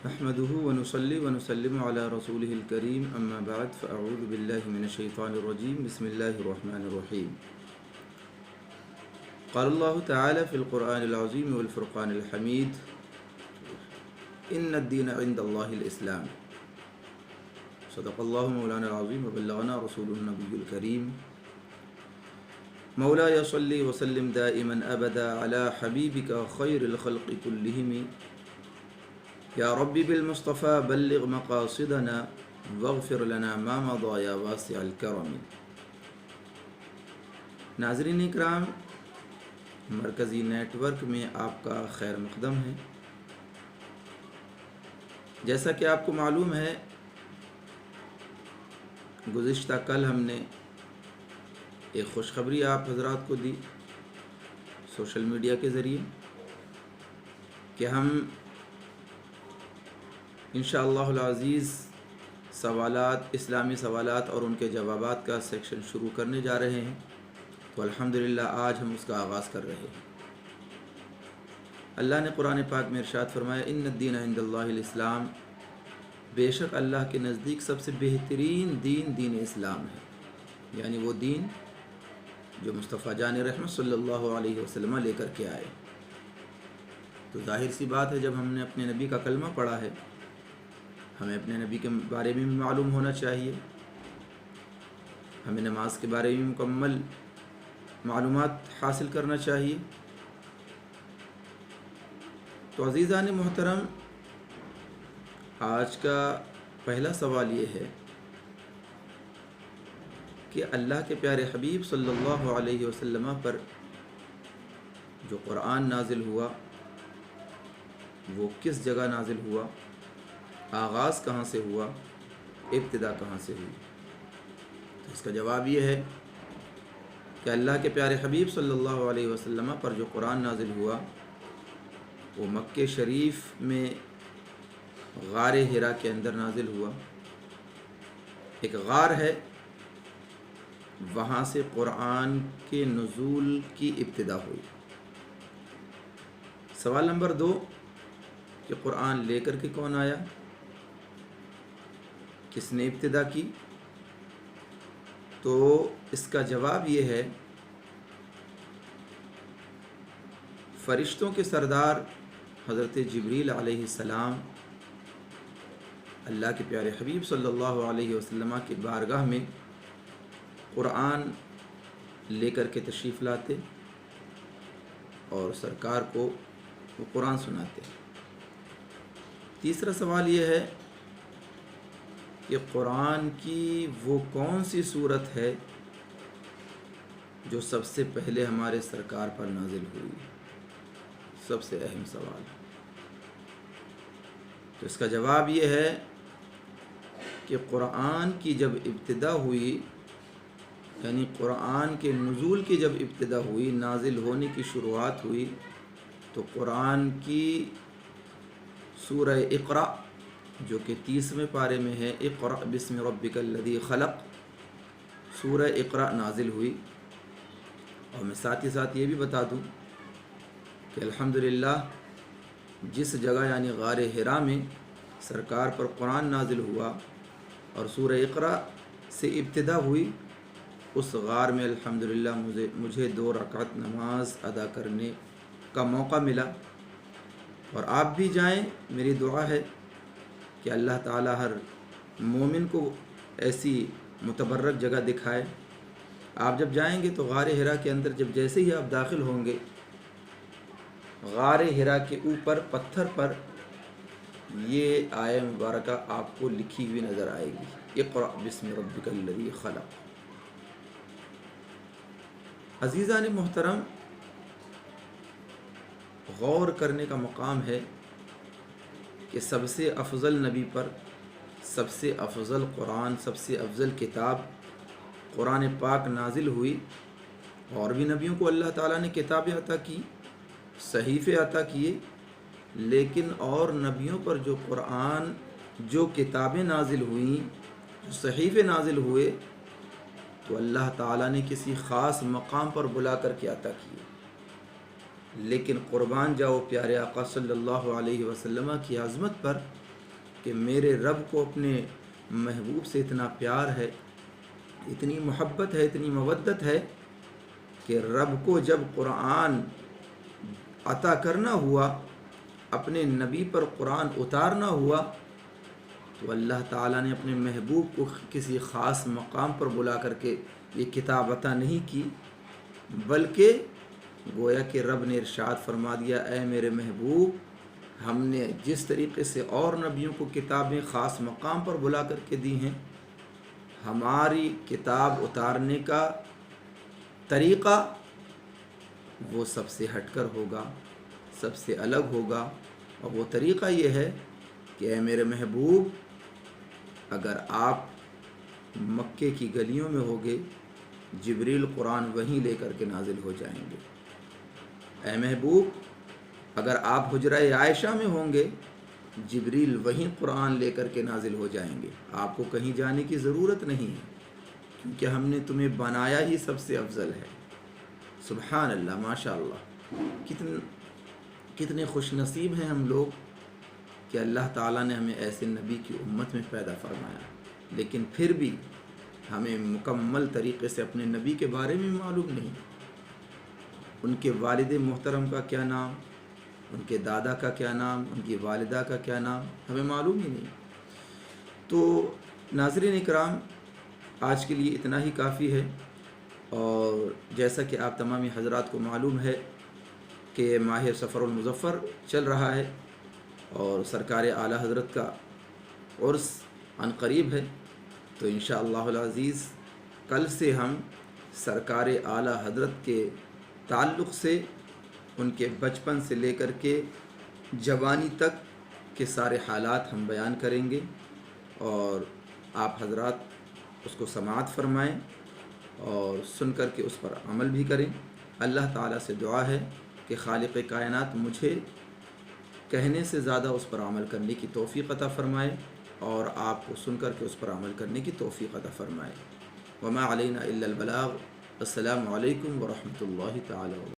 نحمده ونصلي ونسلم على رسوله الكريم أما بعد فأعوذ بالله من الشيطان الرجيم بسم الله الرحمن الرحيم. قال الله تعالى في القرآن العظيم والفرقان الحميد إن الدين عند الله الإسلام. صدق الله مولانا العظيم وبلغنا رسوله النبي الكريم. مولاي صل وسلم دائما أبدا على حبيبك خير الخلق كلهم یا ربی بالمصطفیٰ بلغ مقاصدنا واغفر لنا ما مضى یا واسع الکرم. ناظرین اکرام، مرکزی نیٹ ورک میں آپ کا خیر مقدم ہے. جیسا کہ آپ کو معلوم ہے، گزشتہ کل ہم نے ایک خوشخبری آپ حضرات کو دی سوشل میڈیا کے ذریعے کہ ہم انشاءاللہ العزیز سوالات، اسلامی سوالات اور ان کے جوابات کا سیکشن شروع کرنے جا رہے ہیں. تو الحمدللہ آج ہم اس کا آغاز کر رہے ہیں. اللہ نے قرآن پاک میں ارشاد فرمایا ان الدین عند اللہ الاسلام، بے شک اللہ کے نزدیک سب سے بہترین دین دین اسلام ہے، یعنی وہ دین جو مصطفیٰ جان رحمت صلی اللہ علیہ وسلم لے کر کے آئے. تو ظاہر سی بات ہے، جب ہم نے اپنے نبی کا کلمہ پڑھا ہے، ہمیں اپنے نبی کے بارے میں بھی معلوم ہونا چاہیے. ہمیں نماز کے بارے میں مکمل معلومات حاصل کرنا چاہیے. تو عزیزان محترم، آج کا پہلا سوال یہ ہے کہ اللہ کے پیارے حبیب صلی اللہ علیہ وسلم پر جو قرآن نازل ہوا وہ کس جگہ نازل ہوا، آغاز کہاں سے ہوا، ابتدا کہاں سے ہوئی؟ تو اس کا جواب یہ ہے کہ اللہ کے پیارے حبیب صلی اللہ علیہ وسلم پر جو قرآن نازل ہوا وہ مکہ شریف میں غار حرا کے اندر نازل ہوا. ایک غار ہے، وہاں سے قرآن کے نزول کی ابتدا ہوئی. سوال نمبر 2 کہ قرآن لے کر کے کون آیا، کس نے ابتدا کی؟ تو اس کا جواب یہ ہے، فرشتوں کے سردار حضرت جبریل علیہ السلام اللہ کے پیارے حبیب صلی اللہ علیہ وسلم کی بارگاہ میں قرآن لے کر کے تشریف لاتے اور سرکار کو وہ قرآن سناتے. تیسرا سوال یہ ہے کہ قرآن کی وہ کون سی صورت ہے جو سب سے پہلے ہمارے سرکار پر نازل ہوئی؟ سب سے اہم سوال. تو اس کا جواب یہ ہے کہ قرآن کی جب ابتدا ہوئی، یعنی قرآن کے نزول کی جب ابتدا ہوئی، نازل ہونے کی شروعات ہوئی، تو قرآن کی سورہ اقرا جو کہ 30ویں پارے میں ہے، اقرأ بسم ربک الذی خلق، سورہ اقرا نازل ہوئی. اور میں ساتھ ہی ساتھ یہ بھی بتا دوں کہ الحمدللہ جس جگہ یعنی غار حرا میں سرکار پر قرآن نازل ہوا اور سورہ اقرا سے ابتدا ہوئی، اس غار میں الحمدللہ مجھے 2 رکعت نماز ادا کرنے کا موقع ملا. اور آپ بھی جائیں، میری دعا ہے کہ اللہ تعالی ہر مومن کو ایسی متبرک جگہ دکھائے. آپ جب جائیں گے تو غار حرا کے اندر جیسے ہی آپ داخل ہوں گے، غار حرا کے اوپر پتھر پر یہ آیہ مبارکہ آپ کو لکھی ہوئی نظر آئے گی، اقرأ بسم ربک الذی خلق. عزیزان محترم، غور کرنے کا مقام ہے کہ سب سے افضل نبی پر سب سے افضل قرآن، سب سے افضل کتاب قرآن پاک نازل ہوئی. اور بھی نبیوں کو اللہ تعالیٰ نے کتابیں عطا کی، صحیفے عطا کیے، لیکن اور نبیوں پر جو قرآن، جو کتابیں نازل ہوئیں، جو صحیفے نازل ہوئے، تو اللہ تعالیٰ نے کسی خاص مقام پر بلا کر کے عطا کیے. لیکن قربان جاؤ پیارے آقا صلی اللہ علیہ وسلم کی عظمت پر کہ میرے رب کو اپنے محبوب سے اتنا پیار ہے، اتنی محبت ہے، اتنی مودت ہے کہ رب کو جب قرآن عطا کرنا ہوا، اپنے نبی پر قرآن اتارنا ہوا، تو اللہ تعالیٰ نے اپنے محبوب کو کسی خاص مقام پر بلا کر کے یہ کتاب عطا نہیں کی، بلکہ گویا کہ رب نے ارشاد فرما دیا، اے میرے محبوب، ہم نے جس طریقے سے اور نبیوں کو کتابیں خاص مقام پر بلا کر کے دی ہیں، ہماری کتاب اتارنے کا طریقہ وہ سب سے ہٹ کر ہوگا، سب سے الگ ہوگا، اور وہ طریقہ یہ ہے کہ اے میرے محبوب، اگر آپ مکے کی گلیوں میں ہوگے، جبریل قرآن وہیں لے کر کے نازل ہو جائیں گے۔ اے محبوب، اگر آپ حجرہ عائشہ میں ہوں گے، جبریل وہیں قرآن لے کر کے نازل ہو جائیں گے، آپ کو کہیں جانے کی ضرورت نہیں ہے، کیونکہ ہم نے تمہیں بنایا ہی سب سے افضل ہے۔ سبحان اللہ، ماشاء اللہ، کتنے خوش نصیب ہیں ہم لوگ کہ اللہ تعالیٰ نے ہمیں ایسے نبی کی امت میں پیدا فرمایا، لیکن پھر بھی ہمیں مکمل طریقے سے اپنے نبی کے بارے میں معلوم نہیں، ان کے والد محترم کا کیا نام، ان کے دادا کا کیا نام، ان کی والدہ کا کیا نام، ہمیں معلوم ہی نہیں۔ تو ناظرین اکرام، آج کے لیے اتنا ہی کافی ہے، اور جیسا کہ آپ تمامی حضرات کو معلوم ہے کہ ماہ صفر المظفر چل رہا ہے، اور سرکار اعلیٰ حضرت کا عرس عن قریب ہے، تو انشاءاللہ العزیز کل سے ہم سرکار اعلیٰ حضرت کے تعلق سے، ان کے بچپن سے لے کر کے جوانی تک کے سارے حالات ہم بیان کریں گے، اور آپ حضرات اس کو سماعت فرمائیں اور سن کر کے اس پر عمل بھی کریں۔ اللہ تعالیٰ سے دعا ہے کہ خالق کائنات مجھے کہنے سے زیادہ اس پر عمل کرنے کی توفیق عطا فرمائے، اور آپ کو سن کر کے اس پر عمل کرنے کی توفیق عطا فرمائے۔ وما علینا الا البلاغ۔ السلام علیکم ورحمۃ اللہ تعالی وبرکاتہ۔